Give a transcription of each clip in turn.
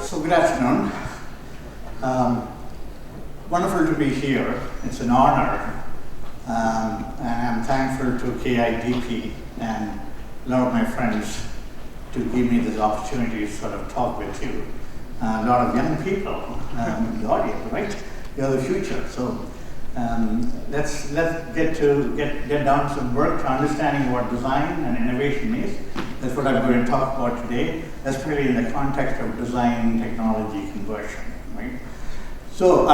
So good afternoon. Wonderful to be here. It's an honor. And I'm thankful to KIDP and a lot of my friends to give me this opportunity to sort of talk with you. A lot of young people in the audience, right? You're the future. So let's get down to some work to understanding what design and innovation is. That's what I'm going to talk about today, especially in the context of design technology conversion, right? So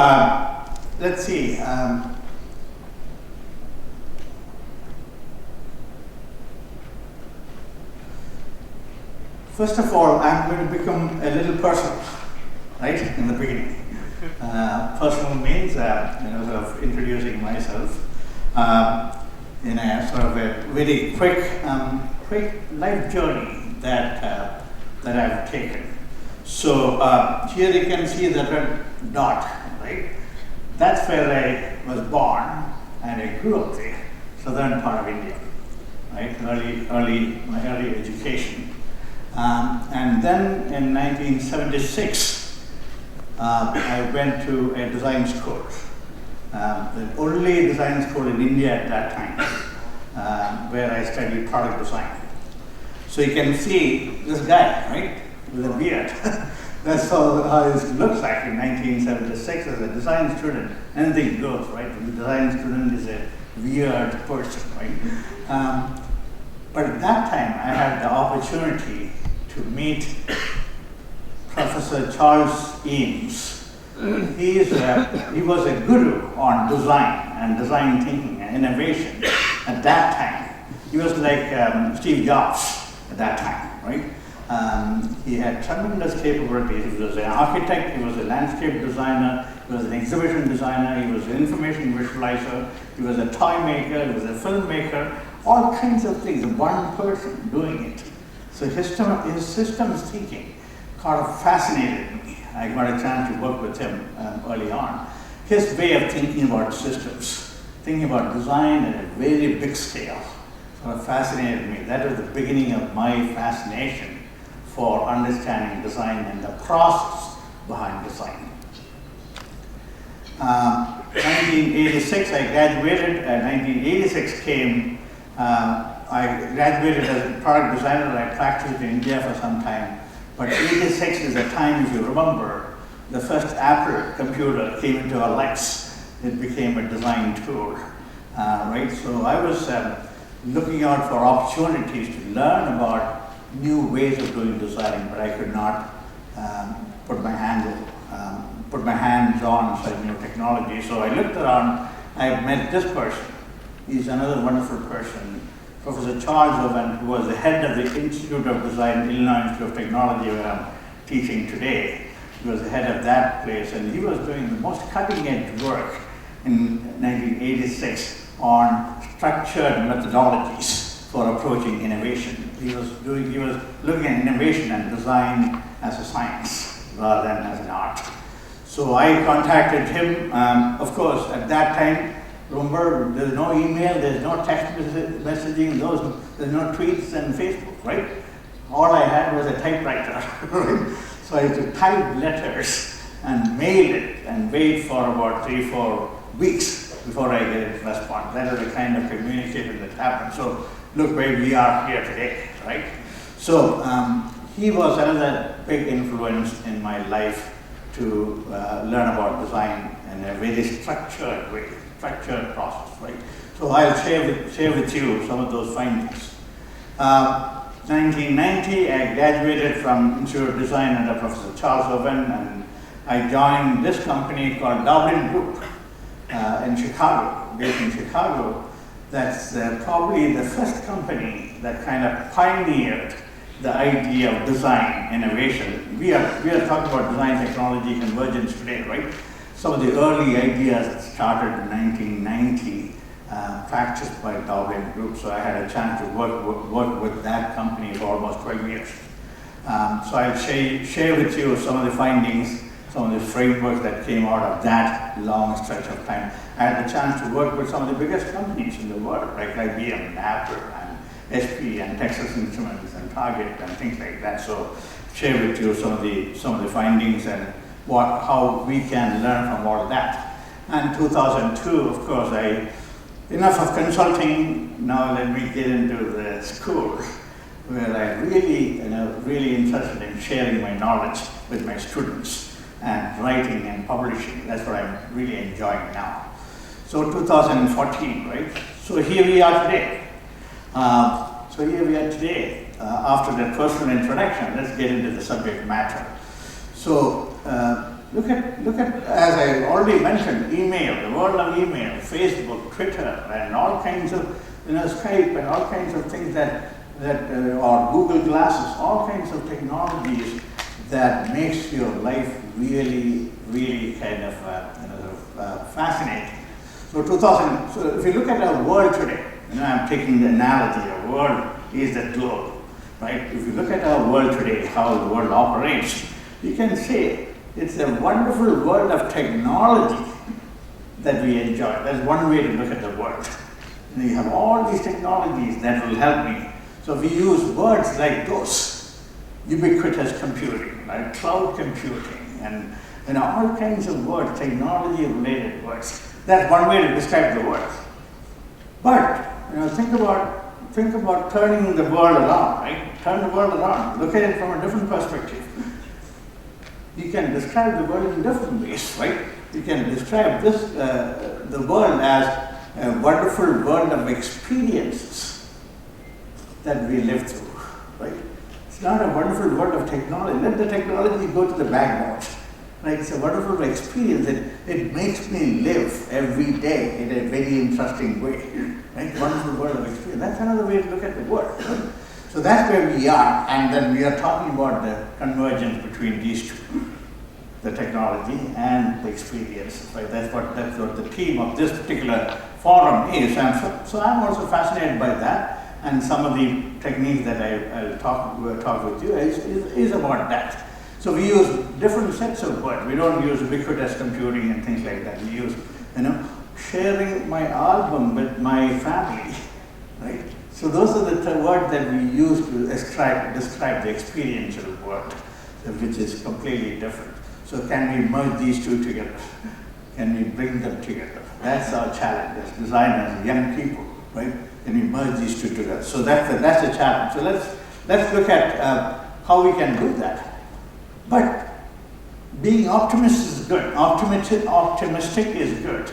let's see. First of all, I'm going to become a little personal, right, in the beginning. Personal means, sort of introducing myself in a sort of a very quick life journey that I've taken. So here you can see the red dot, right? That's where I was born, and I grew up there, southern part of India, right? My early education. And then in 1976, I went to a design school, the only design school in India at that time, where I studied product design. So you can see this guy, right, with a beard. That's how it looks like in 1976 as a design student. Anything goes, right? The design student is a weird person, right? But at that time, I had the opportunity to meet Professor Charles Eames. He was a guru on design and design thinking and innovation at that time. He was like Steve Jobs at that time, right? He had tremendous capabilities. He was an architect, he was a landscape designer, he was an exhibition designer, he was an information visualizer, he was a toy maker, he was a filmmaker, all kinds of things, one person doing it. So his systems thinking kind of fascinated me. I got a chance to work with him early on. His way of thinking about systems, thinking about design at a very big scale, sort of fascinated me. That was the beginning of my fascination for understanding design and the process behind design. 1986, I graduated. 1986 came. I graduated as a product designer. I practiced in India for some time. But 86 is the time, if you remember, the first Apple computer came into our lives. It became a design tool, right? So I was looking out for opportunities to learn about new ways of doing design, but I could not put my hands on such new technology. So I looked around. I met this person. He's another wonderful person, Professor Charles Owen, who was the head of the Institute of Design, Illinois Institute of Technology, where I'm teaching today. He was the head of that place, and he was doing the most cutting-edge work in 1986 on structured methodologies for approaching innovation. He was looking at innovation and design as a science rather than as an art. So I contacted him. Of course, at that time, remember, there's no email, there's no text messaging, there's no tweets and Facebook, right? All I had was a typewriter, right? So I used to type letters and mail it and wait for about 3-4 weeks before I get a response. That is the kind of communication that happened. So look where we are here today, right? So he was another big influence in my life to learn about design in a very structured way. Structured process, right? So I'll share with you some of those findings. 1990, I graduated from Institute of Design under Professor Charles Owen, and I joined this company called Dublin Group in Chicago, based in Chicago. That's probably the first company that kind of pioneered the idea of design innovation. We are talking about design technology convergence today, right? Some of the early ideas that started in 1990, practiced by Dublin Group. So I had a chance to work with that company for almost 12 years. So I'll share with you some of the findings, some of the frameworks that came out of that long stretch of time. I had the chance to work with some of the biggest companies in the world, like IBM and Apple and SP and Texas Instruments and Target and things like that. So share with you some of the findings and how we can learn from all of that. And 2002, of course, enough of consulting. Now let me get into the school, where I really interested in sharing my knowledge with my students and writing and publishing. That's what I'm really enjoying now. So 2014, right? So here we are today. After that personal introduction, let's get into the subject matter. So look at, as I already mentioned, email, the world of email, Facebook, Twitter, and all kinds of, Skype and all kinds of things or Google Glasses, all kinds of technologies that makes your life really, really kind of fascinating. So if you look at our world today, I'm taking the analogy, our world is the globe, right? If you look at our world today, how the world operates, you can say it's a wonderful world of technology that we enjoy. That's one way to look at the world. And you have all these technologies that will help me. So we use words like those, ubiquitous computing, right? Cloud computing, and all kinds of words, technology-related words. That's one way to describe the world. But think about turning the world around, right? Turn the world around. Look at it from a different perspective. You can describe the world in different ways, right? You can describe the world as a wonderful world of experiences that we live through, right? It's not a wonderful world of technology. Let the technology go to the background. Right? It's a wonderful experience. It makes me live every day in a very interesting way. Right? Wonderful world of experience. That's another way to look at the world. Right? So that's where we are, and then we are talking about the convergence between these two, the technology and the experience. Right? That's what the theme of this particular forum is. And so I'm also fascinated by that, and some of the techniques that I'll talk with you is about that. So we use different sets of words. We don't use ubiquitous computing and things like that. We use, sharing my album with my family, right? So those are the words that we use to describe the experiential world, which is completely different. So can we merge these two together? Can we bring them together? That's our challenge as designers, young people, right? Can we merge these two together? So that's a challenge. So let's look at how we can do that. But being optimistic is good. Optimistic is good.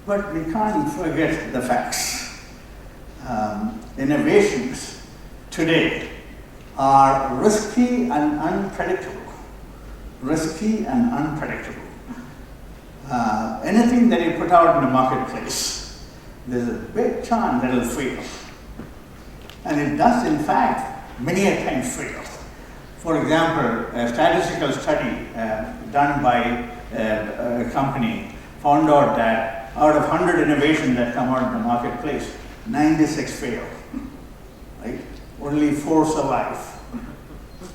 But we can't forget the facts. Innovations today are risky and unpredictable. Risky and unpredictable. Anything that you put out in the marketplace, there's a big chance that it'll fail. And it does, in fact, many a time fail. For example, a statistical study done by a company found out that out of 100 innovations that come out in the marketplace, 96 fail, right? Only 4 survive.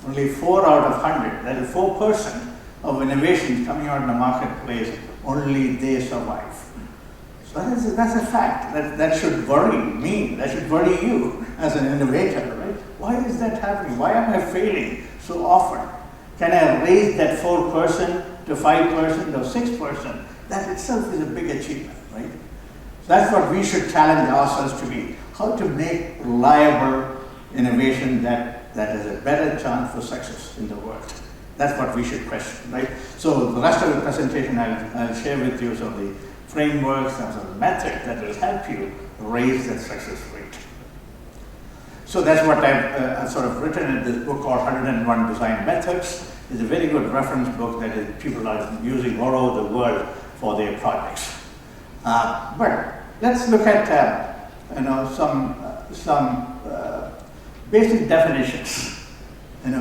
Only 4 out of 100, that is 4% of innovations coming out in the marketplace, only they survive. So that's a fact. That should worry me, that should worry you as an innovator, right? Why is that happening? Why am I failing so often? Can I raise that 4% to 5% or 6%? That itself is a big achievement, right? So that's what we should challenge ourselves to be. How to make reliable innovation that has a better chance for success in the world. That's what we should question, right? So the rest of the presentation, I'll share with you some of the frameworks and some of the methods that will help you raise that success rate. So that's what I've sort of written in this book called 101 Design Methods. It's a very good reference book that people are using all over the world for their projects. But let's look at some basic definitions. We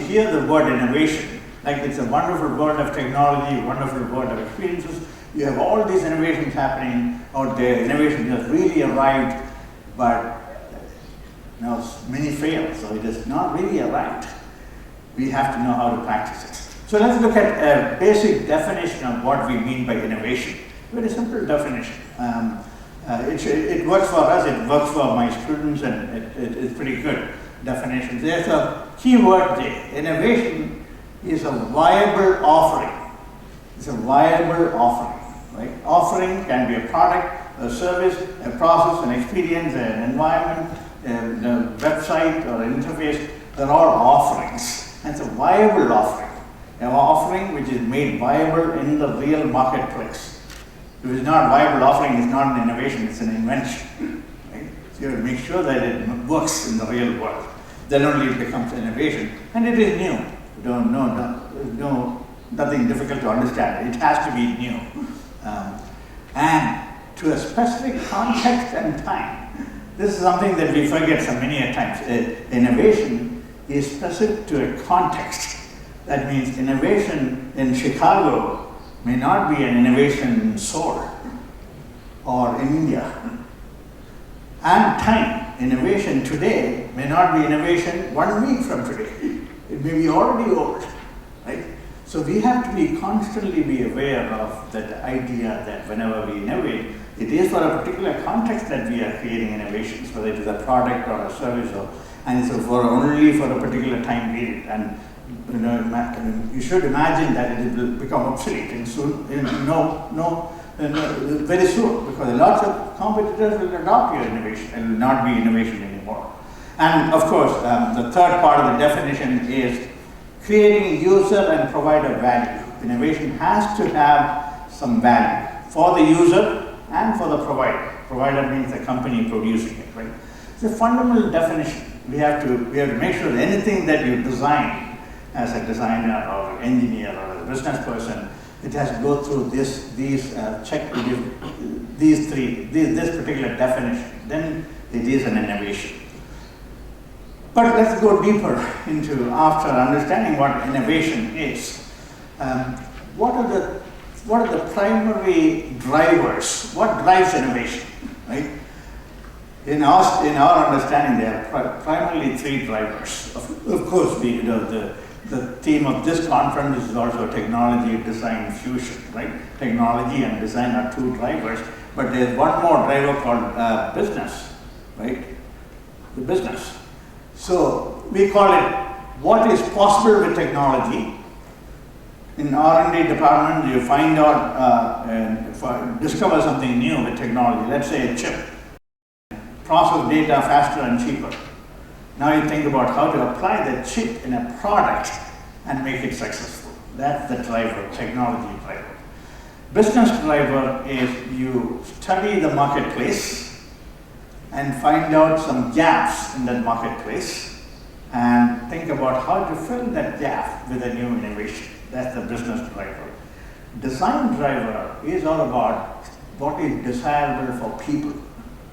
hear the word innovation, like it's a wonderful world of technology, wonderful world of experiences. You have all these innovations happening out there. Innovation has really arrived, but many fail, so it is not really arrived. We have to know how to practice it. So let's look at a basic definition of what we mean by innovation. Very simple definition. It works for us, it works for my students, and it's pretty good definition. There's a key word there. Innovation is a viable offering. It's a viable offering, right? Offering can be a product, a service, a process, an experience, an environment, a website or an interface. They're all offerings. And it's a viable offering. An offering which is made viable in the real marketplace. If it's not a viable offering, it's not an innovation, it's an invention. Right? So you have to make sure that it works in the real world. Then only it becomes innovation. And it is new. Nothing difficult to understand. It has to be new. And to a specific context and time. This is something that we forget so many a times. Innovation is specific to a context. That means innovation in Chicago may not be an innovation in Seoul or in India. And time. Innovation today may not be innovation 1 week from today. It may be already old, right? So we have to be constantly be aware of that idea that whenever we innovate, it is for a particular context that we are creating innovations, whether it is a product or a service, and so only for a particular time period. And you should imagine that it will become obsolete and soon. Very soon, because lots of competitors will adopt your innovation and will not be innovation anymore. And of course, the third part of the definition is creating user and provider value. Innovation has to have some value for the user and for the provider. Provider means the company producing it, right? It's a fundamental definition. We have to make sure that anything that you design as a designer or engineer or a business person, it has to go through this particular definition. Then it is an innovation. But let's go deeper into, after understanding what innovation is, what are the primary drivers? What drives innovation, right? In our understanding, there are primarily 3 drivers. Of course, the theme of this conference is also technology, design, fusion, right? Technology and design are 2 drivers, but there's one more driver called business, right? The business. So we call it what is possible with technology. In R&D department, you find out and discover something new with technology. Let's say a chip, process data faster and cheaper. Now you think about how to apply the chip in a product and make it successful. That's the driver, technology driver. Business driver is you study the marketplace and find out some gaps in that marketplace and think about how to fill that gap with a new innovation. That's the business driver. Design driver is all about what is desirable for people.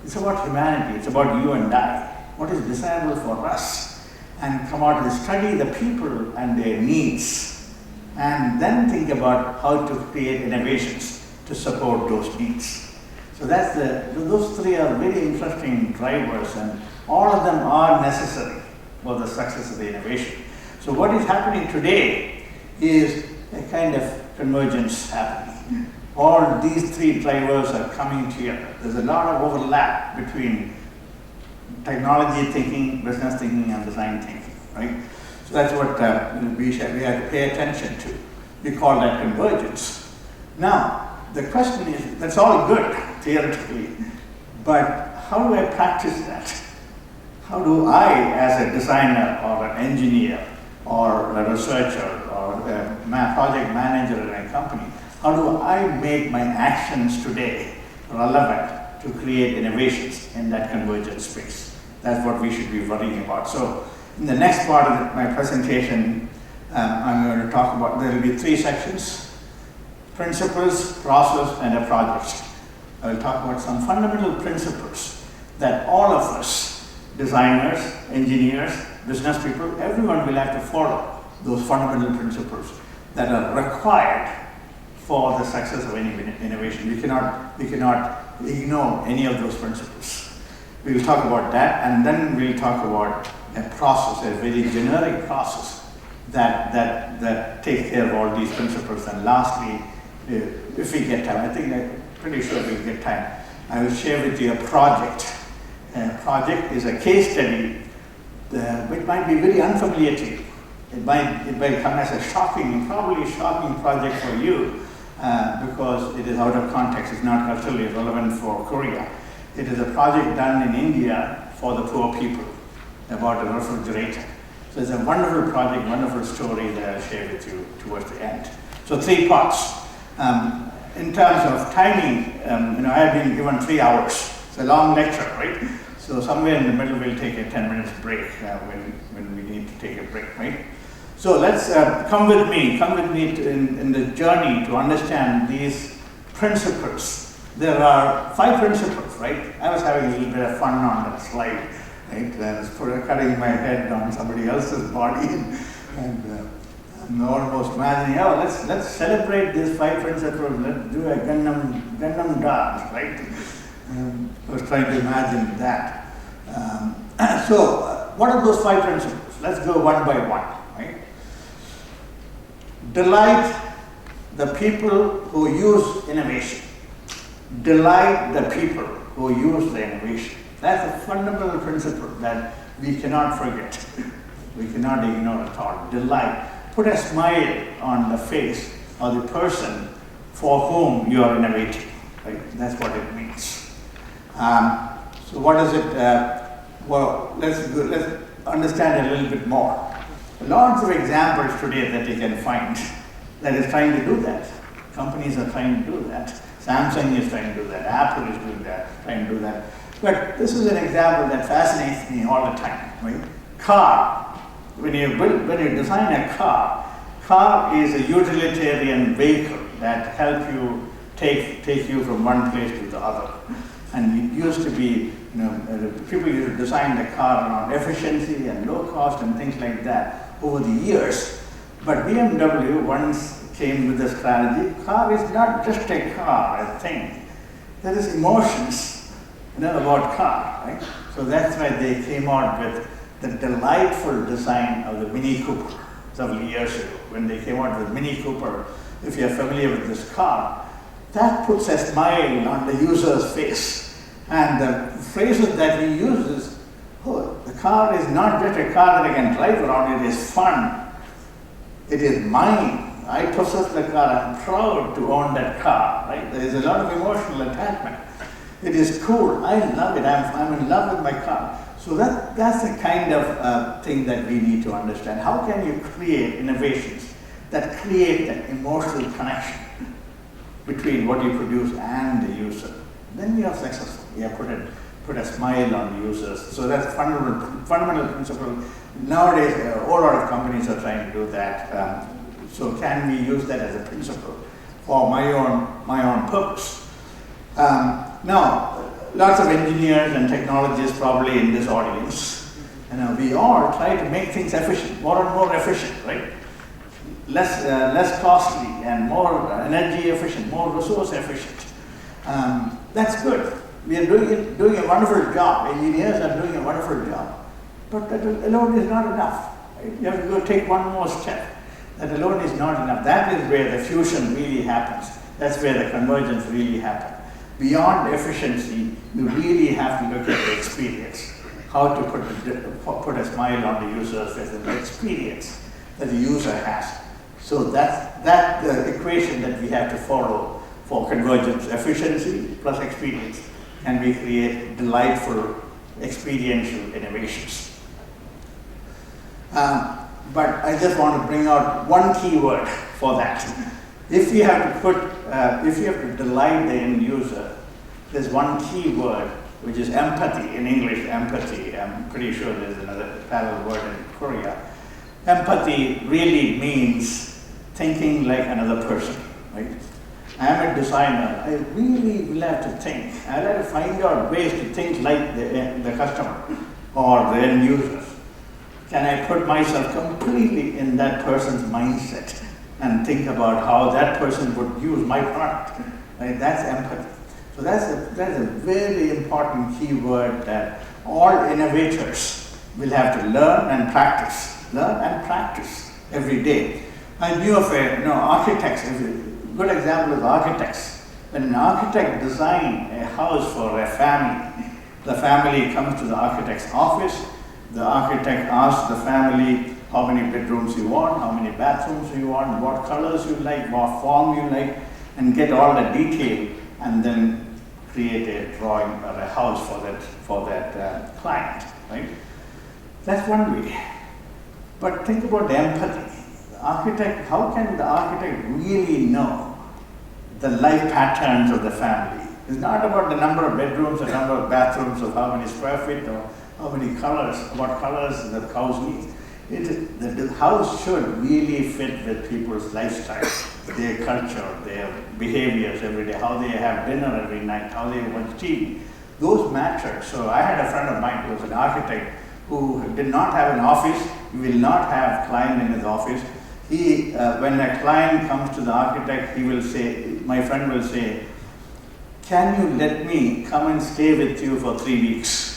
It's about humanity, it's about you and I. What is desirable for us? And come out and study the people and their needs. And then think about how to create innovations to support those needs. So those 3 are very interesting drivers, and all of them are necessary for the success of the innovation. So what is happening today is a kind of convergence happening. All these 3 drivers are coming together. There's a lot of overlap between technology thinking, business thinking, and design thinking, right? So that's what we have to pay attention to. We call that convergence. Now, the question is, that's all good, theoretically, but how do I practice that? How do I, as a designer or an engineer or a researcher or a project manager in a company, how do I make my actions today relevant to create innovations in that convergence space? That's what we should be worrying about. So in the next part of my presentation, I'm going to talk about, there will be 3 sections: principles, process, and a project. I will talk about some fundamental principles that all of us, designers, engineers, business people, everyone will have to follow those fundamental principles that are required for the success of any innovation. We cannot ignore any of those principles. We will talk about that, and then we'll talk about a process, a very generic process that takes care of all these principles. And lastly, if we get time, I'm pretty sure we'll get time, I will share with you a project. A project is a case study which might be very unfamiliar to you. It might come as a probably shocking project for you because it is out of context. It's not culturally relevant for Korea. It is a project done in India for the poor people about a refrigerator. So it's a wonderful project, wonderful story that I'll share with you towards the end. So 3 parts. In terms of timing, I have been given 3 hours. It's a long lecture, right? So somewhere in the middle we'll take a 10 minutes break when we need to take a break, right? So let's come with me in the journey to understand these principles. There are 5 principles, right? I was having a little bit of fun on that slide, right? I was cutting my head on somebody else's body and I'm almost imagining, let's celebrate these 5 principles. Let's do a Gangnam dance, right? I was trying to imagine that. So, what are those 5 principles? Let's go one by one, right? Delight the people who use innovation. Delight the people who use the innovation. That's a fundamental principle that we cannot forget. We cannot ignore at all. Delight. Put a smile on the face of the person for whom you are innovating. Right? That's what it means. So what is it? Let's understand a little bit more. Lots of examples today that you can find that is trying to do that. Companies are trying to do that. Samsung is trying to do that. Apple is doing that, trying to do that. But this is an example that fascinates me all the time. Right? Car. When you design a car is a utilitarian vehicle that helps you take you from one place to the other. And it used to be, people used to design the car around efficiency and low cost and things like that over the years. But BMW once came with a strategy. Car is not just a car, I think. There is emotions, about car, right? So that's why they came out with the delightful design of the Mini Cooper several years ago. When they came out with Mini Cooper, if you're familiar with this car, that puts a smile on the user's face. And the phrases that he uses, the car is not just a car that I can drive around, it is fun. It is mine. I possess the car, I'm proud to own that car, right? There is a lot of emotional attachment. It is cool, I love it, I'm in love with my car. So that's the kind of thing that we need to understand. How can you create innovations that create an emotional connection between what you produce and the user? Then you are successful. You have put a smile on the users. So that's a fundamental principle. Nowadays, a whole lot of companies are trying to do that. So can we use that as a principle for my own purpose? Now, lots of engineers and technologists probably in this audience. We all try to make things efficient, more and more efficient, right? Less costly and more energy efficient, more resource efficient. That's good. We are doing a wonderful job. Engineers are doing a wonderful job. But that alone is not enough. Right? You have to go take one more step. That alone is not enough. That is where the fusion really happens. That's where the convergence really happens. Beyond efficiency, you really have to look at the experience. How to put a smile on the user's face, the experience that the user has. So that's the equation that we have to follow for convergence. Efficiency plus experience. And we create delightful experiential innovations. But I just want to bring out one key word for that. If you have to delight the end user, there's one key word, which is empathy. In English, empathy. I'm pretty sure there's another parallel word in Korea. Empathy really means thinking like another person, right? I am a designer. I really will have to think. I have to find out ways to think like the customer or the end user. Can I put myself completely in that person's mindset and think about how that person would use my product? Right? That's empathy. So that's a very important key word that all innovators will have to learn and practice. Learn and practice every day. I knew of architects. A good example is architects. when an architect designs a house for a family, the family comes to the architect's office, the architect asks the family how many bedrooms you want, how many bathrooms you want, what colors you like, what form you like, and get all the detail, and then create a drawing or a house for that client, right? That's one way. But think about the empathy. The architect, how can the architect really know the life patterns of the family? It's not about the number of bedrooms, the number of bathrooms, or how many square feet, or how many colors, what colors the house needs. The house should really fit with people's lifestyle, their culture, their behaviors every day, how they have dinner every night, how they watch TV. Those matter. So I had a friend of mine who was an architect who did not have an office. He will not have client in his office. He, when a client comes to the architect, he will say, my friend will say, can you let me come and stay with you for 3 weeks?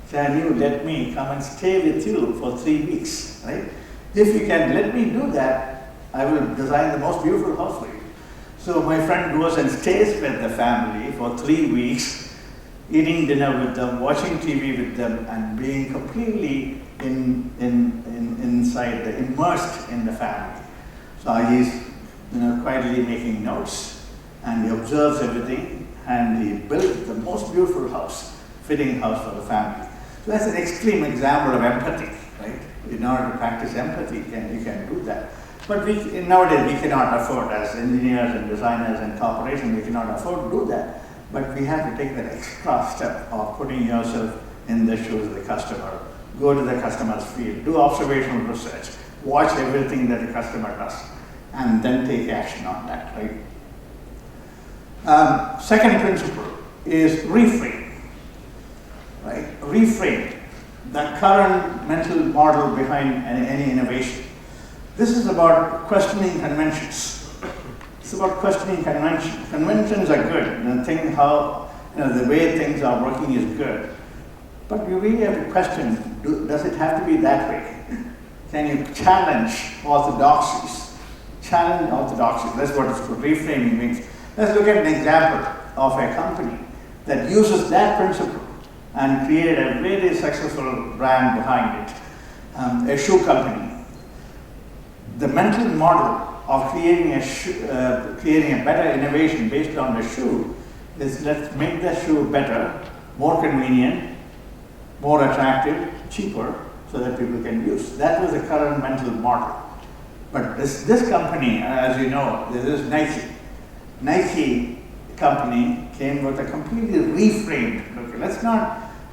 Can you let me come and stay with you for 3 weeks, right? If you can let me do that, I will design the most beautiful house for you. So my friend goes and stays with the family for 3 weeks, eating dinner with them, watching TV with them, and being completely inside, immersed in the family. So he's quietly making notes, and he observes everything, and he built the most beautiful house, fitting house for the family. So that's an extreme example of empathy, right? In order to practice empathy, you can do that. But nowadays we cannot afford, as engineers and designers and corporations, we cannot afford to do that. But we have to take that extra step of putting yourself in the shoes of the customer. Go to the customer's field, do observational research, watch everything that the customer does, and then take action on that, right? Second principle is reframe. Right? Reframe the current mental model behind any innovation. This is about questioning conventions. It's about questioning conventions. Conventions are good. The way things are working is good. But you really have to question, does it have to be that way? Can you challenge orthodoxies? Challenge orthodoxies. That's what reframing means. Let's look at an example of a company that uses that principle and created a very successful brand behind it, a shoe company. The mental model of creating a better innovation based on the shoe is, let's make the shoe better, more convenient, more attractive, cheaper, so that people can use. That was the current mental model. But this company, as you know, this is Nike. Nike company came with a completely reframed look.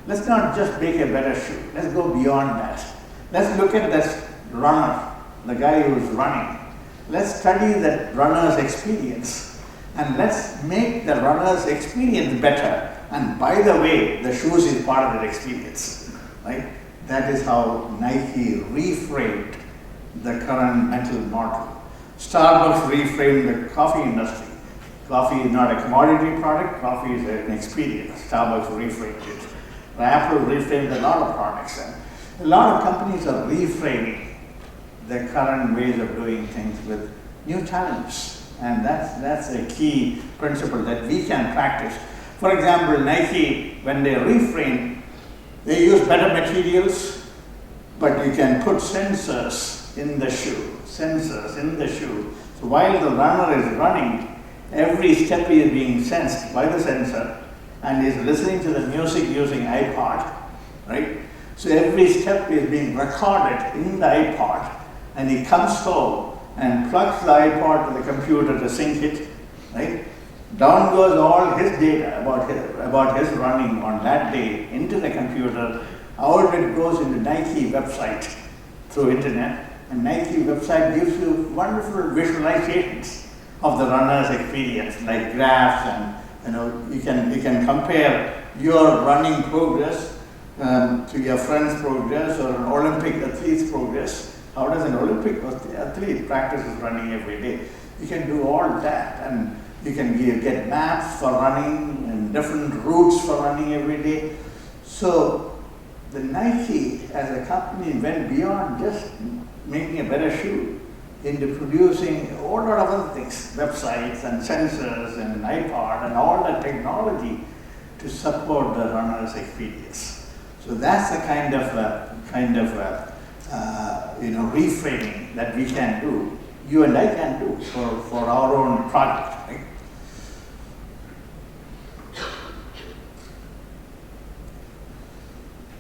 Let's not just make a better shoe. Let's go beyond that. Let's look at this runner, the guy who's running. Let's study that runner's experience, and let's make the runner's experience better. And by the way, the shoes is part of that experience, right? That is how Nike reframed the current mental model. Starbucks reframed the coffee industry. Coffee is not a commodity product, coffee is an experience. Starbucks reframed it. Apple reframed a lot of products. And a lot of companies are reframing the current ways of doing things with new challenges. And that's a key principle that we can practice. For example, Nike, when they reframe, they use better materials, but you can put sensors in the shoe. So while the runner is running, every step is being sensed by the sensor, and is listening to the music using iPod, right? So every step is being recorded in the iPod, and he comes home and plugs the iPod to the computer to sync it, right? Down goes all his data about his running on that day into the computer. Out it goes into Nike website through internet, and Nike website gives you wonderful visualizations of the runner's experience, like graphs, and you can compare your running progress to your friend's progress or an Olympic athlete's progress. How does an Olympic athlete practices running every day? You can do all that, and you can get maps for running and different routes for running every day. So the Nike as a company went beyond just making a better shoe. into producing a whole lot of other things, websites and sensors and an iPod and all that technology to support the runner's experience. So that's the kind of reframing that we can do, you and I can do for our own project. Right?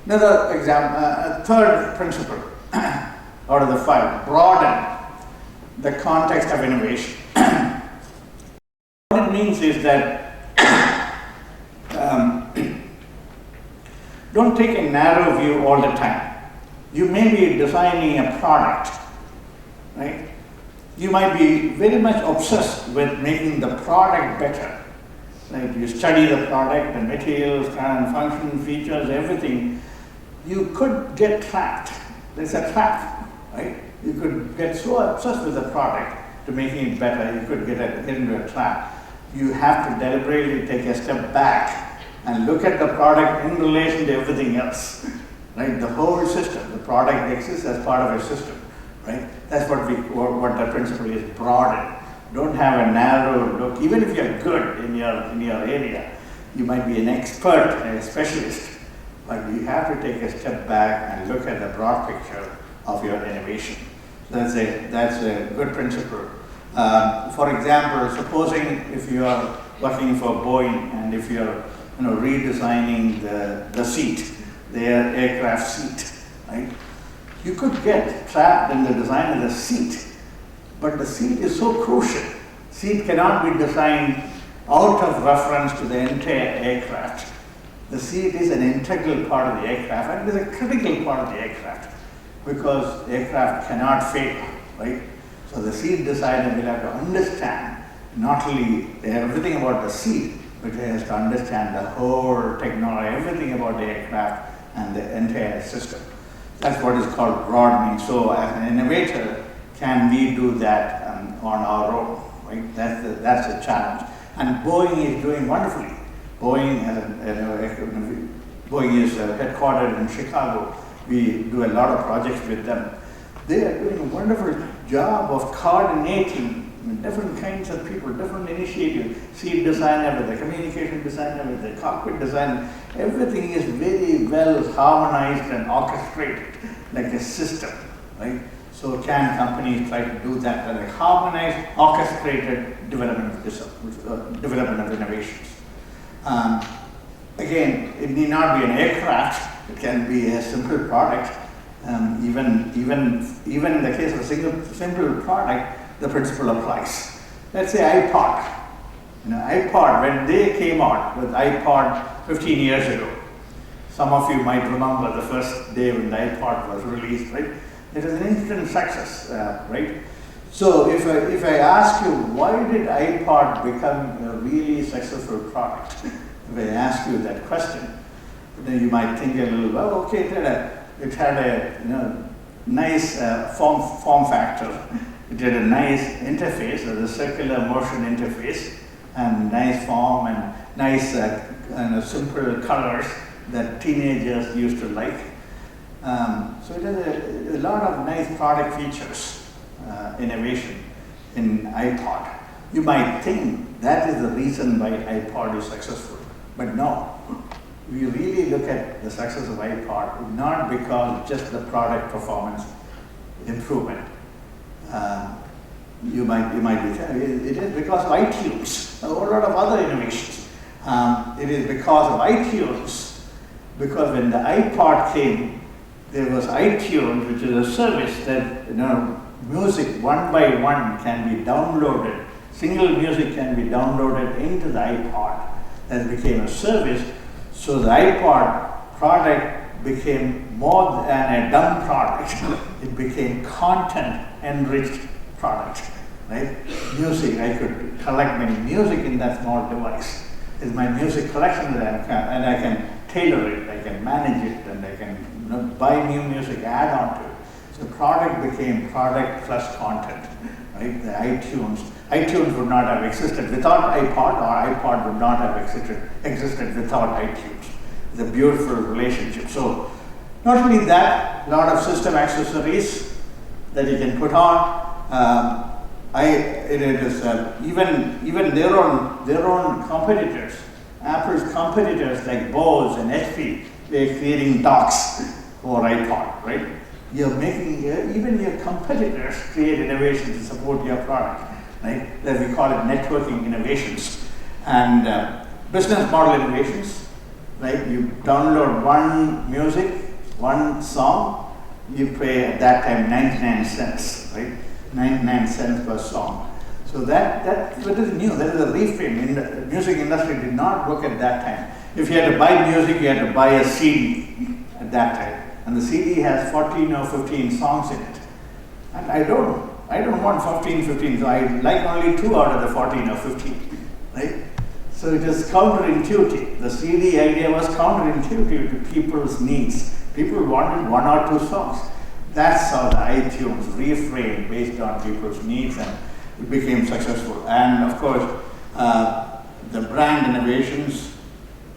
Another example, third principle out of the 5, broaden the context of innovation. What it means is that don't take a narrow view all the time. You may be designing a product, right? You might be very much obsessed with making the product better. Right? You study the product, the materials, and function, features, everything. You could get trapped. There's a trap, right? You could get so obsessed with the product to making it better, you could get into a trap. You have to deliberately take a step back and look at the product in relation to everything else, right? The whole system, the product exists as part of a system, right? That's what the principle is, broaden. Don't have a narrow look. Even if you're good in your area, you might be an expert, a specialist, but you have to take a step back and look at the broad picture of your innovation. So that's a good principle. For example, supposing if you are working for Boeing and if you're redesigning the seat, their aircraft seat, right? You could get trapped in the design of the seat, but the seat is so crucial. Seat cannot be designed out of reference to the entire aircraft. The seat is an integral part of the aircraft and it is a critical part of the aircraft because aircraft cannot fail, right? So the seat designer will have to understand not only everything about the seat, but he has to understand the whole technology, everything about the aircraft and the entire system. That's what is called broadening. So as an innovator, can we do that on our own, right? That's the challenge. And Boeing is doing wonderfully. Boeing is headquartered in Chicago. We do a lot of projects with them. They are doing a wonderful job of coordinating different kinds of people, different initiatives, seat designer with the communication designer, with the cockpit designer. Everything is very well harmonized and orchestrated like a system, right? So can companies try to do that, like harmonized, orchestrated development of innovations? Again, it need not be an aircraft. It can be a simple product. Even in the case of a simple product, the principle applies. Let's say iPod. iPod, when they came out with iPod 15 years ago, some of you might remember the first day when the iPod was released, right? It was an instant success, right? So if I ask you, why did iPod become a really successful product? If I ask you that question, then you might think a little, well, okay, it had a nice form factor. It had a nice interface, a circular motion interface, and nice form and nice simple colors that teenagers used to like. So it has a lot of nice product features, innovation in iPod. You might think that is the reason why iPod is successful, but no. We really look at the success of iPod not because just the product performance improvement. You might be saying it is because of iTunes, a whole lot of other innovations. It is because of iTunes, because when the iPod came, there was iTunes, which is a service that music one by one can be downloaded. Single music can be downloaded into the iPod. That became a service. So the iPod product became more than a dumb product. It became content-enriched product, right? Music, I could collect my music in that small device. It's my music collection that I can tailor it, I can manage it, and I can buy new music, add on to it. So product became product plus content, right? The iTunes would not have existed without iPod, or iPod would not have existed without iTunes. It's a beautiful relationship. So not only that, a lot of system accessories that you can put on, Even their own competitors, Apple's competitors like Bose and HP, they're creating docks for iPod, right? You're making, even your competitors create innovation to support your product, right? That we call it networking innovations. And business model innovations, right? You download one music, one song, you pay at that time 99 cents, right? 99 cents per song. So that is new, that is a reframe. The music industry did not work at that time. If you had to buy music, you had to buy a CD at that time. And the CD has 14 or 15 songs in it. And I don't want 15, so I like only 2 out of the 14 or 15, right? So it is counterintuitive. The CD idea was counterintuitive to people's needs. People wanted 1 or 2 songs. That's how the iTunes reframed based on people's needs, and it became successful. And of course, the brand innovations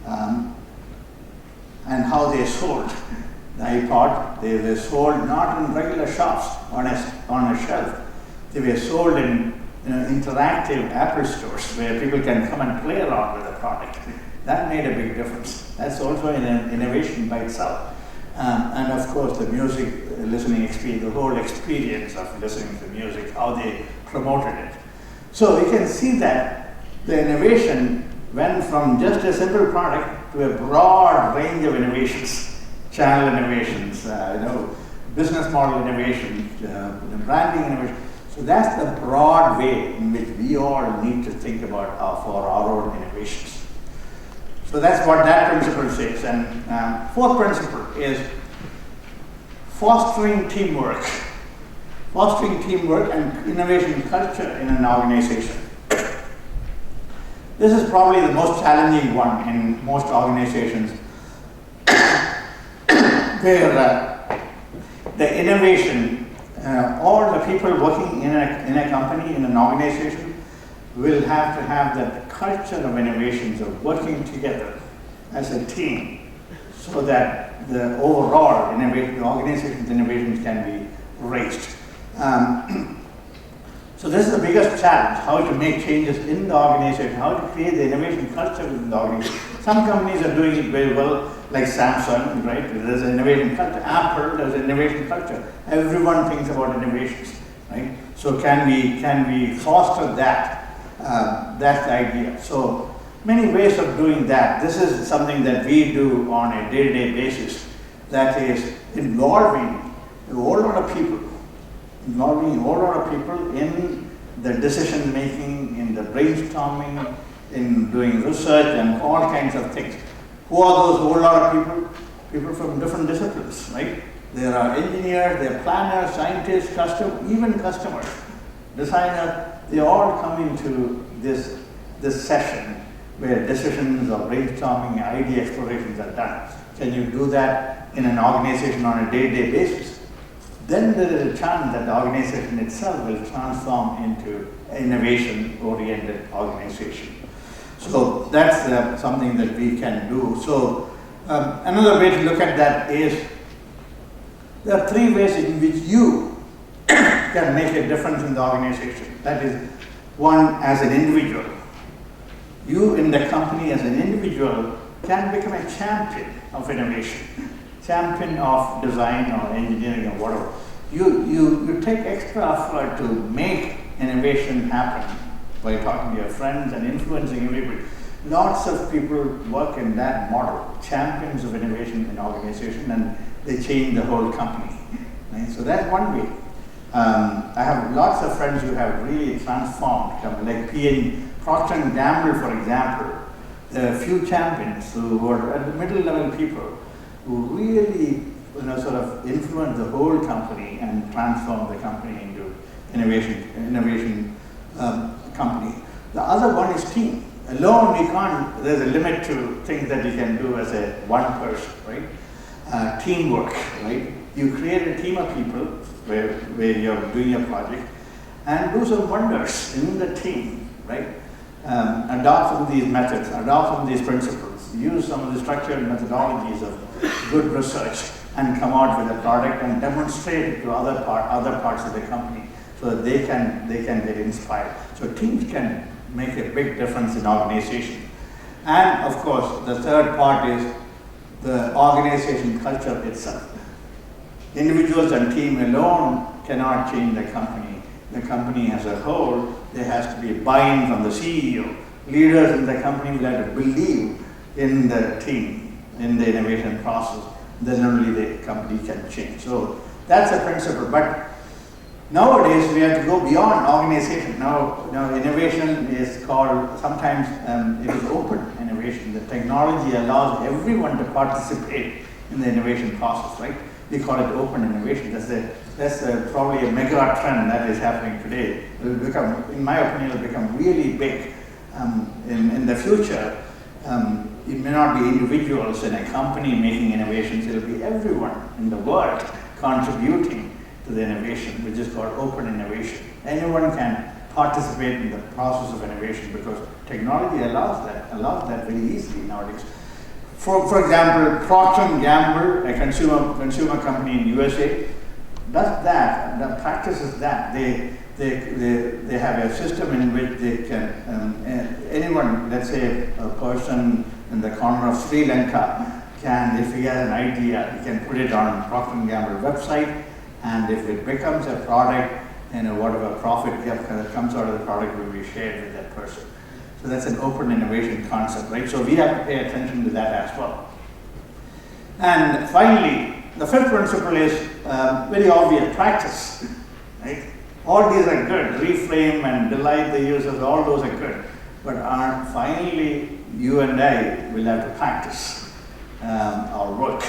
and how they sold. The iPod, they were sold not in regular shops on a shelf. They were sold in interactive Apple stores where people can come and play around with the product. That made a big difference. That's also an innovation by itself. And of course, the music listening experience, the whole experience of listening to music, how they promoted it. So we can see that the innovation went from just a simple product to a broad range of innovations. Channel innovations, business model innovation, branding innovation. So that's the broad way in which we all need to think about for our own innovations. So that's what that principle says. And fourth principle is fostering teamwork. Fostering teamwork and innovation culture in an organization. This is probably the most challenging one in most organizations, where the innovation, all the people working in a company, in an organization, will have to have that culture of innovations, of working together as a team, so that the overall the organization's innovations can be raised. So this is the biggest challenge, how to make changes in the organization, how to create the innovation culture within the organization. Some companies are doing it very well, like Samsung, right? There's an innovation culture. Apple, there's an innovation culture. Everyone thinks about innovations, right? So can we foster that? That's the idea. So many ways of doing that. This is something that we do on a day-to-day basis. That is involving a whole lot of people in the decision making, in the brainstorming, in doing research and all kinds of things. Who are those whole lot of people? People from different disciplines, right? There are engineers, there are planners, scientists, even customers, designers. They all come into this session where decisions or brainstorming, idea explorations are done. Can you do that in an organization on a day-to-day basis? Then there is a chance that the organization itself will transform into an innovation-oriented organization. So that's something that we can do. So another way to look at that is there are 3 ways in which you can make a difference in the organization. That is, one, as an individual. You in the company as an individual can become a champion of innovation, champion of design or engineering or whatever. You take extra effort to make innovation happen by talking to your friends and influencing everybody. Lots of people work in that model, champions of innovation in organization, and they change the whole company. Right? So that's one way. I have lots of friends who have really transformed, like Procter & Gamble, for example. There are a few champions who are at the middle level people who really sort of influence the whole company and transform the company into innovation company. The other one is team. Alone we can't, there's a limit to things that you can do as a one person, right? Teamwork, right? You create a team of people where you're doing a project and do some wonders in the team, right? Adopt some of these methods, adopt some of these principles, use some of the structured methodologies of good research and come out with a product and demonstrate it to other parts of the company so that they can get inspired. So teams can make a big difference in organization. And of course, the third part is the organization culture itself. Individuals and team alone cannot change the company. The company as a whole, there has to be buy-in from the CEO. Leaders in the company will have to believe in the team, in the innovation process. Then only the company can change. So that's the principle. But nowadays we have to go beyond organization. Now innovation is called, sometimes it is open innovation. The technology allows everyone to participate in the innovation process, right? We call it open innovation. That's probably a mega trend that is happening today. It will become, in my opinion, it will become really big in the future. It may not be individuals in a company making innovations, it will be everyone in the world contributing to the innovation, which is called open innovation. Anyone can participate in the process of innovation because technology allows that very easily nowadays. For example, Procter & Gamble, a consumer company in USA, does that, and practices that. They have a system in which they can, anyone, let's say a person in the corner of Sri Lanka can, if he has an idea, he can put it on Procter & Gamble website, and if it becomes a product, whatever profit that comes out of the product will be shared with that person. So that's an open innovation concept, right? So we have to pay attention to that as well. And finally, the fifth principle is very obvious, practice, right? All these are good, reframe and delight the users, all those are good. But finally, you and I will have to practice our work.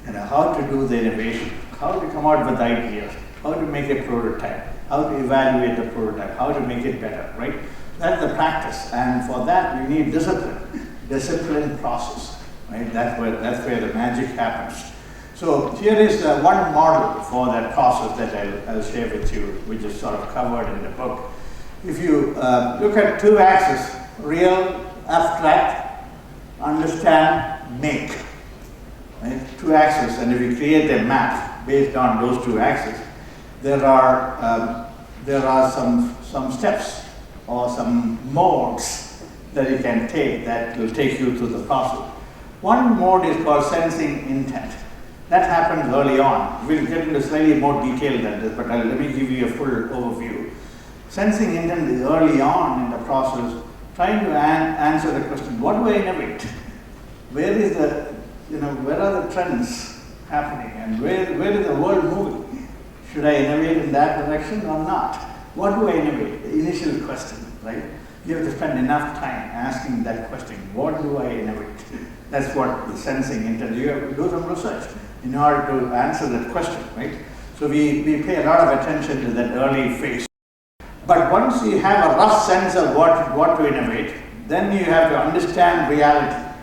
How to do the innovation, how to come out with ideas, how to make a prototype, how to evaluate the prototype, how to make it better, right? That's the practice, and for that we need discipline process, right? That's where the magic happens. So here is one model for that process that I'll share with you, which is sort of covered in the book. If you look at two axes, real, abstract, understand, make, right? Two axes, and if you create a map based on those two axes, there are some steps or some modes that you can take that will take you through the process. One mode is called sensing intent. That happens early on. We'll get into slightly more detail than this, but let me give you a full overview. Sensing intent is early on in the process, trying to answer the question, what do I innovate? Where are the trends happening, and where is the world moving? Should I innovate in that direction or not? What do I innovate? The initial question, right? You have to spend enough time asking that question. What do I innovate? That's what the sensing intent. You have to do some research in order to answer that question, right? So we pay a lot of attention to that early phase. But once you have a rough sense of what to innovate, then you have to understand reality.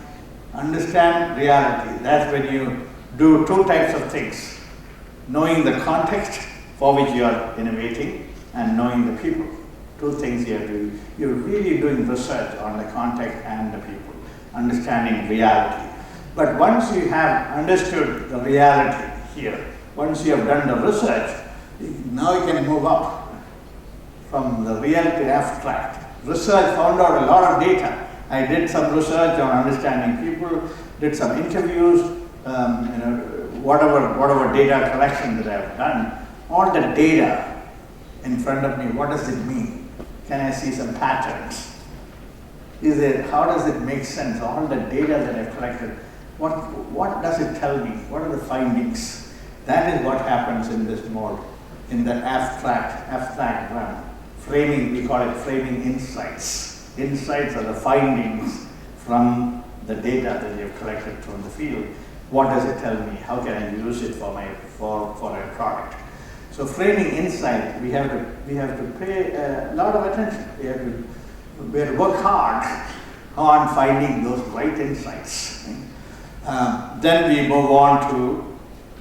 Understand reality. That's when you do two types of things. Knowing the context for which you are innovating and knowing the people. Two things you have to do. You're really doing research on the context and the people. Understanding reality. But once you have understood the reality here, once you have done the research, now you can move up from the real to abstract. Research found out a lot of data. I did some research on understanding people, did some interviews, whatever data collection that I've done. All the data in front of me, what does it mean? Can I see some patterns? How does it make sense? All the data that I've collected, what does it tell me? What are the findings? That is what happens in this mode, in the abstract realm. Framing, we call it framing insights. Insights are the findings from the data that you've collected from the field. What does it tell me? How can I use it for a product? So framing insight, we have to pay a lot of attention. We have to work hard on finding those right insights. Then we move on to,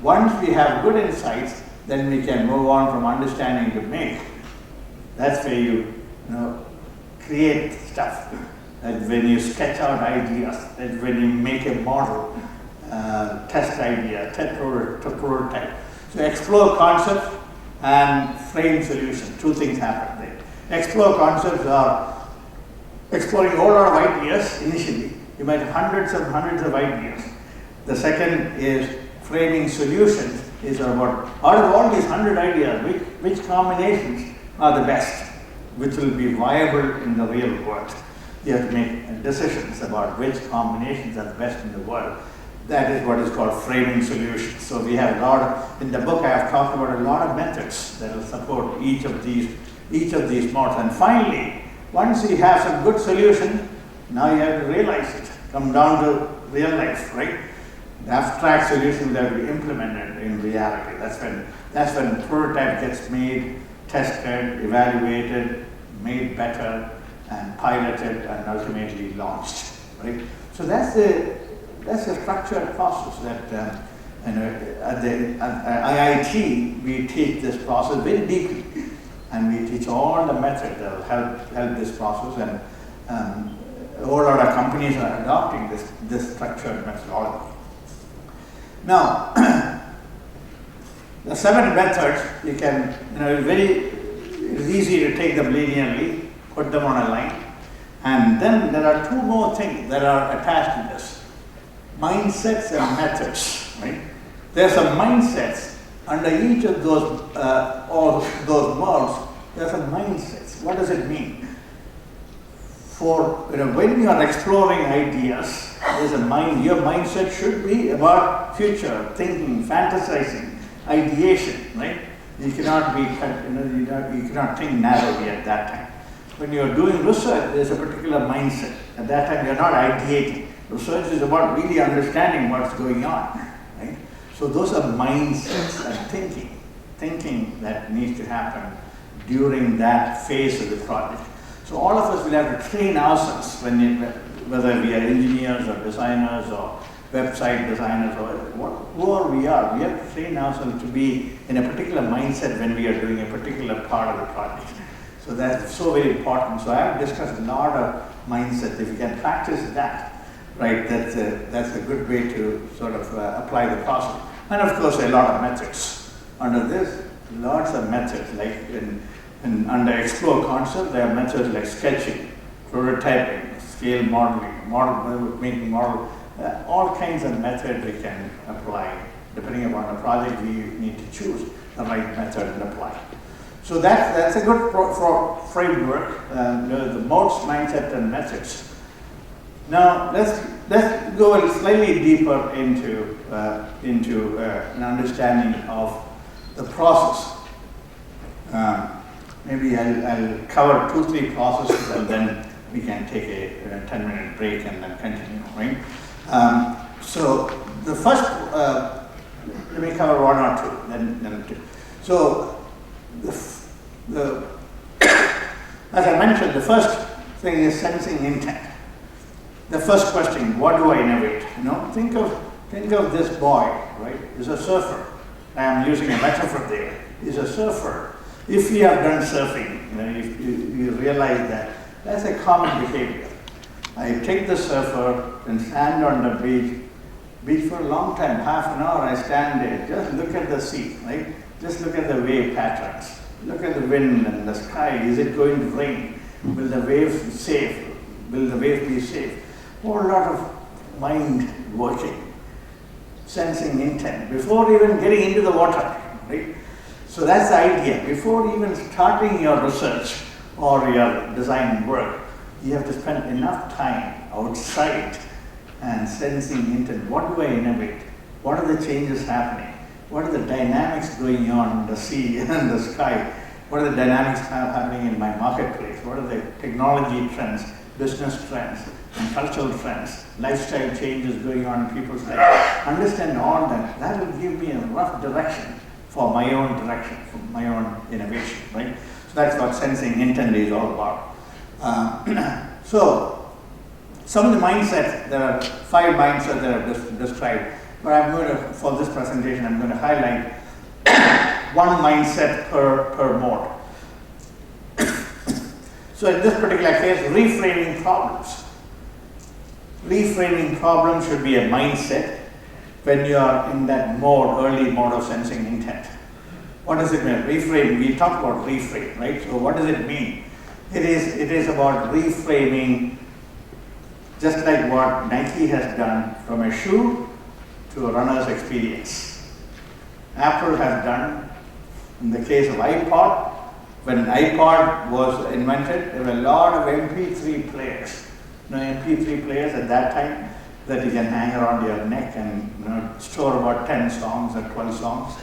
once we have good insights, then we can move on from understanding to make. That's where you create stuff. That's when you sketch out ideas. That's when you make a model, test idea, test prototype. So explore concepts, and frame solution. Two things happen there. Explore concepts are exploring a whole lot of ideas initially. You might have hundreds of ideas. The second is framing solutions, is about out of all these 100 ideas, which combinations are the best, which will be viable in the real world. You have to make decisions about which combinations are the best in the world. That is what is called framing solutions. So we have a lot of, in the book I have talked about a lot of methods that will support each of these modes. And finally, once you have some good solution, now you have to realize it, come down to real life, right? The abstract solution will have to be implemented in reality. That's when the prototype gets made, tested, evaluated, made better, and piloted, and ultimately launched, right? So that's a structured process that at IIT we teach this process very deeply, and we teach all the methods that will help this process, and a whole lot of companies are adopting this structured methodology. Now, the 7 methods, you can, it's easy to take them linearly, put them on a line, and then there are 2 more things that are attached to this. Mindsets and methods, right? There are some mindsets under each of those, all those modes. There are some mindsets. What does it mean? When you are exploring ideas, your mindset should be about future thinking, fantasizing, ideation, right? You cannot you cannot think narrowly at that time. When you are doing research, there's a particular mindset. At that time, you're not ideating. Research is about really understanding what's going on, right? So those are mindsets and thinking that needs to happen during that phase of the project. So all of us will have to train ourselves, whether we are engineers or designers or website designers or whoever we are, we have to train ourselves to be in a particular mindset when we are doing a particular part of the project. So that's so very important. So I have discussed a lot of mindsets. If you can practice that, right, that's a good way to sort of apply the process. And of course, a lot of methods. Under this, lots of methods, like under explore concept, there are methods like sketching, prototyping, scale modeling, making model, all kinds of methods we can apply. Depending upon the project, we need to choose the right method and apply. So that's a good framework, the modes, mindset, and methods. Now let's go slightly deeper into an understanding of the process. Maybe I'll cover 2-3 processes, and then we can take a 10-minute break and then continue, right? So the first, let me cover 1 or 2, then 2. So as I mentioned, the first thing is sensing intent. The first question, what do I innovate? Think of this boy, right? He's a surfer. I am using a metaphor there. He's a surfer. If you have done surfing, you realize that that's a common behavior. I take the surfer and stand on the beach for a long time, half an hour I stand there, just look at the sea, right? Just look at the wave patterns. Look at the wind and the sky. Is it going to rain? Will the waves be safe? Will the wave be safe? Whole lot of mind working, sensing intent, before even getting into the water, right? So that's the idea. Before even starting your research or your design work, you have to spend enough time outside and sensing intent. What do I innovate? What are the changes happening? What are the dynamics going on in the sea and the sky? What are the dynamics happening in my marketplace? What are the technology trends, business trends, and cultural trends, lifestyle changes going on in people's lives? Understand all that. That will give me a rough direction for my own direction, for my own innovation, right? So that's what sensing intent is all about. So some of the mindsets, there are 5 mindsets that I've described, but I'm going to, for this presentation, I'm going to highlight one mindset per mode. So in this particular case, reframing problems. Reframing problems should be a mindset when you are in that mode, early mode of sensing intent. What does it mean? Reframe, we talk about reframe, right? So what does it mean? It is about reframing, just like what Nike has done from a shoe to a runner's experience. Apple has done, in the case of iPod, when iPod was invented, there were a lot of MP3 players. MP3 players at that time that you can hang around your neck and store about 10 songs or 12 songs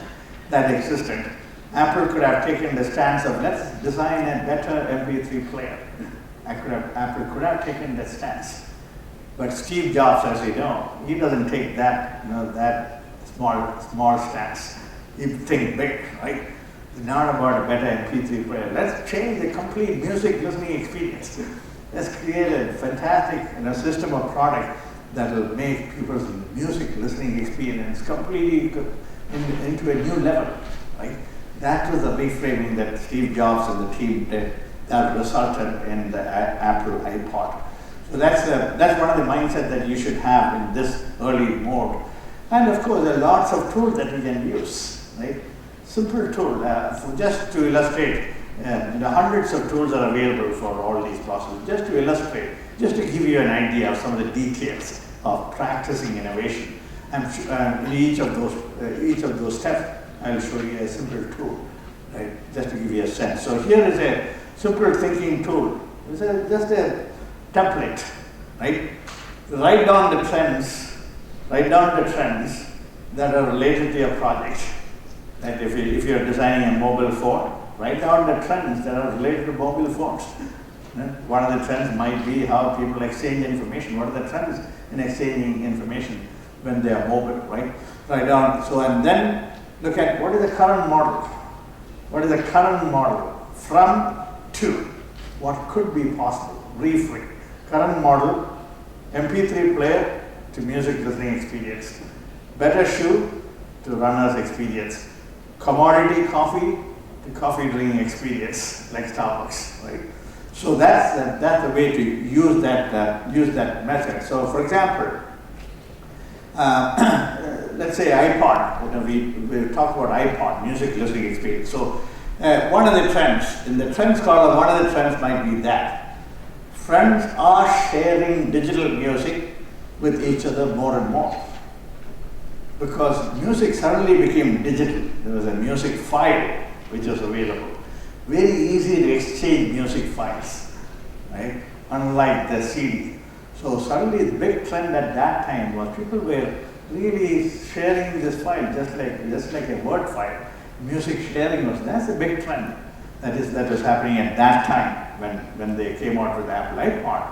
that existed. Apple could have taken the stance of let's design a better MP3 player. Apple could have taken that stance. But Steve Jobs, as you know, he doesn't take that, that small stance. He thinks big, right? It's not about a better MP3 player. Let's change the complete music listening experience. Let's create a fantastic system of product that will make people's music listening experience completely into a new level, right? That was the reframing that Steve Jobs and the team did that resulted in the Apple iPod. So that's one of the mindset that you should have in this early mode. And of course, there are lots of tools that we can use, right? Simple tool, just to illustrate, hundreds of tools are available for all these processes. Just to illustrate, just to give you an idea of some of the details of practicing innovation. And in each of those steps, I'll show you a simple tool, right? Just to give you a sense. So here is a simple thinking tool. It's just a template, right? Write down the trends that are related to your project. Like if you're designing a mobile phone, write down the trends that are related to mobile phones. One of the trends might be how people exchange information. What are the trends in exchanging information when they are mobile, right? Write down, so and then look at what is the current model. What is the current model from to? What could be possible? Reframe. Current model, MP3 player to music listening experience. Better shoe to runner's experience. Commodity coffee to coffee drinking experience, like Starbucks, right? So that's the way to use that method. So, for example, let's say iPod. We talk about iPod, music listening experience. So, one of the trends in the trends column, one of the trends might be that friends are sharing digital music with each other more and more. Because music suddenly became digital. There was a music file which was available. Very easy to exchange music files, right? Unlike the CD. So suddenly the big trend at that time was people were really sharing this file just like a Word file. Music sharing that's a big trend that was happening at that time when they came out with the Apple iPod.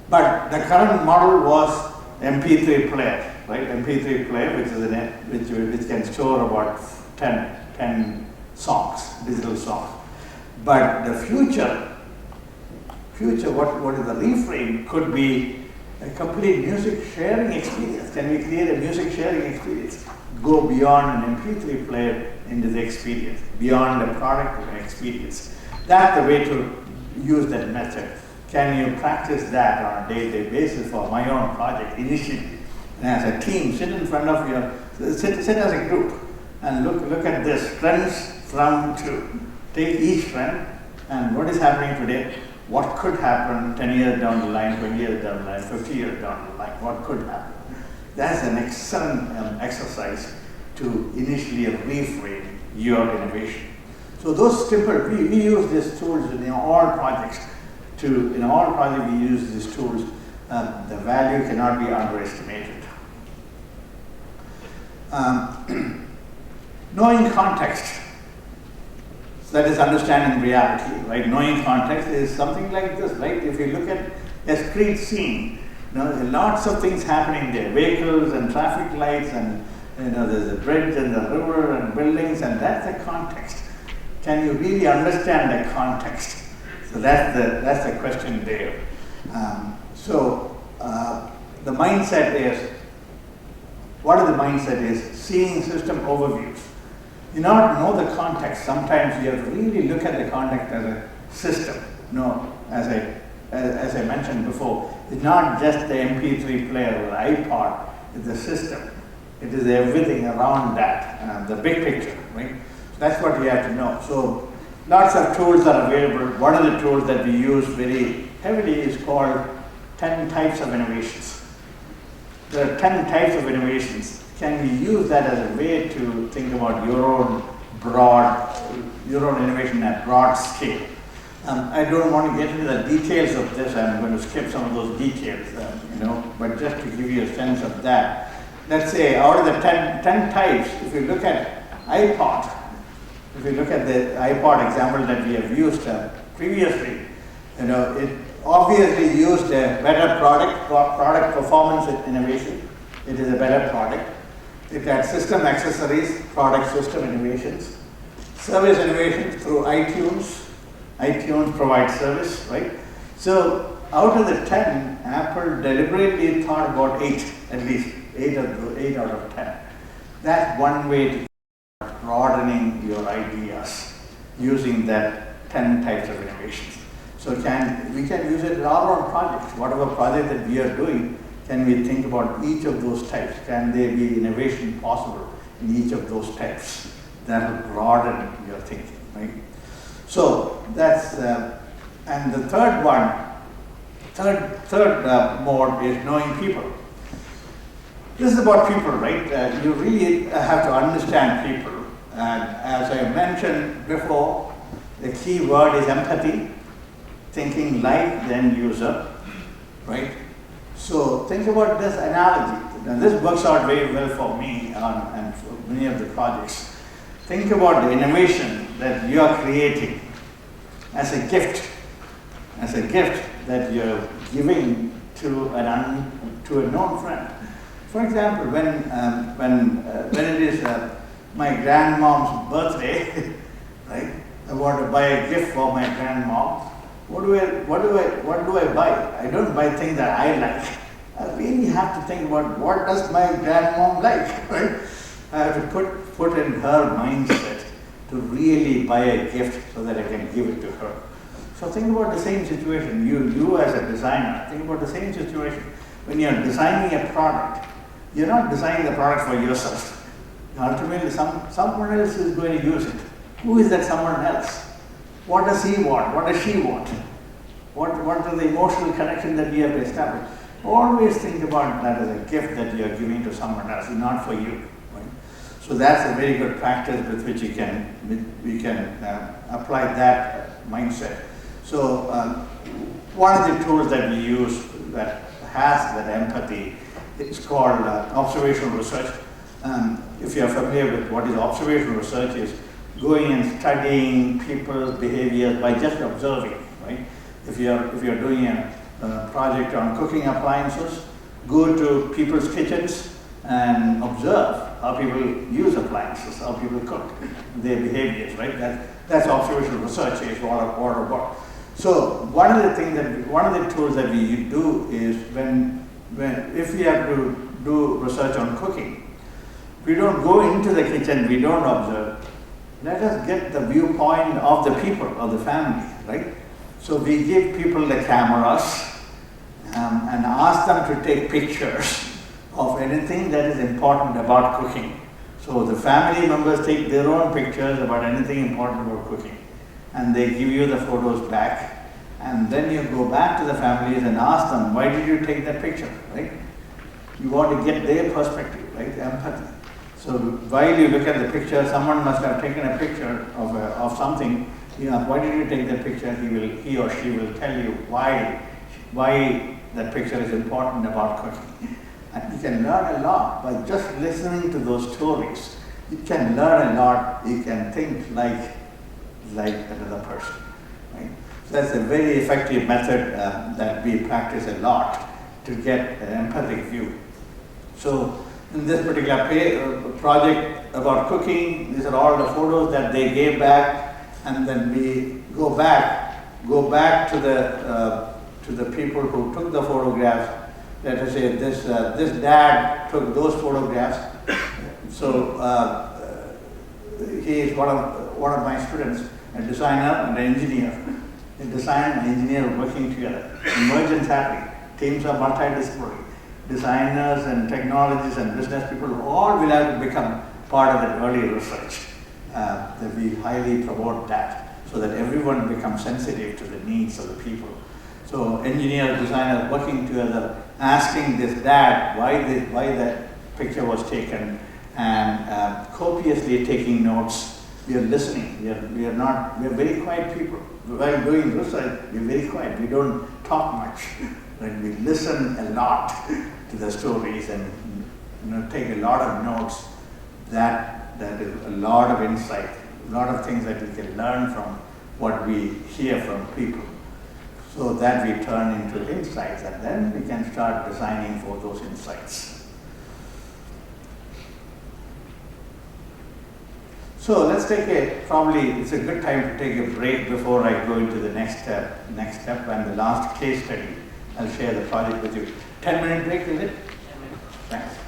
But the current model was MP3 player. Right, MP3 player, which can store about 10 songs, digital songs. But the future, what is the reframe could be a complete music sharing experience. Can we create a music sharing experience? Go beyond an MP3 player into the experience, beyond the product experience. That's the way to use that method. Can you practice that on a day-to-day basis for my own project initially? As a team, sit in front of sit as a group and look at this, trends from to. Take each trend and what is happening today, what could happen 10 years down the line, 20 years down the line, 50 years down the line, what could happen. That's an excellent exercise to initially reframe your innovation. So those simple, we use these tools in all projects. In all projects we use these tools. The value cannot be underestimated. Knowing context, that is understanding reality, right? Knowing context is something like this, right? If you look at a street scene, there are lots of things happening there, vehicles and traffic lights and there's a bridge and the river and buildings, and that's the context. Can you really understand the context? So that's the question there. The mindset is, what is the mindset is seeing system overviews. You not know the context. Sometimes you have to really look at the context as a system. As I mentioned before, it's not just the MP3 player or the iPod, it's the system. It is everything around that, the big picture, right? That's what we have to know. So lots of tools are available. One of the tools that we use very heavily is called 10 types of innovations. There are 10 types of innovations. Can we use that as a way to think about your own innovation at broad scale? I don't want to get into the details of this. I'm going to skip some of those details, but just to give you a sense of that. Let's say out of the 10 types, if you look at iPod, if you look at the iPod example that we have used previously, it obviously used a better product performance innovation. It is a better product. It had system accessories, product system innovations, service innovations through iTunes. iTunes provides service, right? So out of the 10, Apple deliberately thought about 8, at least 8 out of 10. That's one way to broadening your ideas using that 10 types of innovations. So we can use it in our own projects. Whatever project that we are doing, can we think about each of those types? Can there be innovation possible in each of those types? That will broaden your thinking, right? So that's, and the third mode is knowing people. This is about people, right? You really have to understand people. And as I mentioned before, the key word is empathy, thinking like the end user, right? So think about this analogy. Now this works out very well for me and for many of the projects. Think about the innovation that you are creating as a gift that you're giving to a known friend. For example, when it is my grandmom's birthday, right? I want to buy a gift for my grandmom. What do I buy? I don't buy things that I like. I really have to think about what does my grandmom like, right? I have to put in her mindset to really buy a gift so that I can give it to her. So think about the same situation. You as a designer, think about the same situation. When you're designing a product, you're not designing the product for yourself. Ultimately, someone else is going to use it. Who is that someone else? What does he want? What does she want? What are the emotional connections that we have to establish? Always think about that as a gift that you are giving to someone else, not for you. Right? So that's a very good practice with which we can apply that mindset. So one of the tools that we use that has that empathy is called observational research. If you are familiar with what is observational research, is going and studying people's behavior by just observing, right? If you're doing a project on cooking appliances, go to people's kitchens and observe how people use appliances, how people cook, their behaviors, right? That's observational research is all about. So one of the tools that we do is if we have to do research on cooking, we don't go into the kitchen, we don't observe. Let us get the viewpoint of the people, of the family, right? So we give people the cameras and ask them to take pictures of anything that is important about cooking. So the family members take their own pictures about anything important about cooking. And they give you the photos back. And then you go back to the families and ask them, why did you take that picture, right? You want to get their perspective, right? Empathy. So while you look at the picture, someone must have taken a picture of something. Why did you take that picture? He or she will tell you why that picture is important about cooking. And you can learn a lot by just listening to those stories. You can learn a lot. You can think like another person. Right? So that's a very effective method that we practice a lot to get an empathic view. So in this particular project about cooking, these are all the photos that they gave back, and then we go back to the people who took the photographs. Let us say this dad took those photographs. So he is one of my students, a designer and an engineer. A designer and engineer working together. Emergence happening. Teams are multidisciplinary. Designers and technologists and business people all will have to become part of that early research. that we highly promote that, so that everyone becomes sensitive to the needs of the people. So engineers, designers working together, asking this dad why that picture was taken, and copiously taking notes. We are listening. We are very quiet people. While doing research, we are very quiet. We don't talk much. Right? We listen a lot to the stories and take a lot of notes. That is a lot of insight, a lot of things that we can learn from what we hear from people. So that we turn into insights, and then we can start designing for those insights. So let's probably it's a good time to take a break before I go into the next step and the last case study. I'll share the project with you. 10-minute break, is it? 10 minutes. Thanks.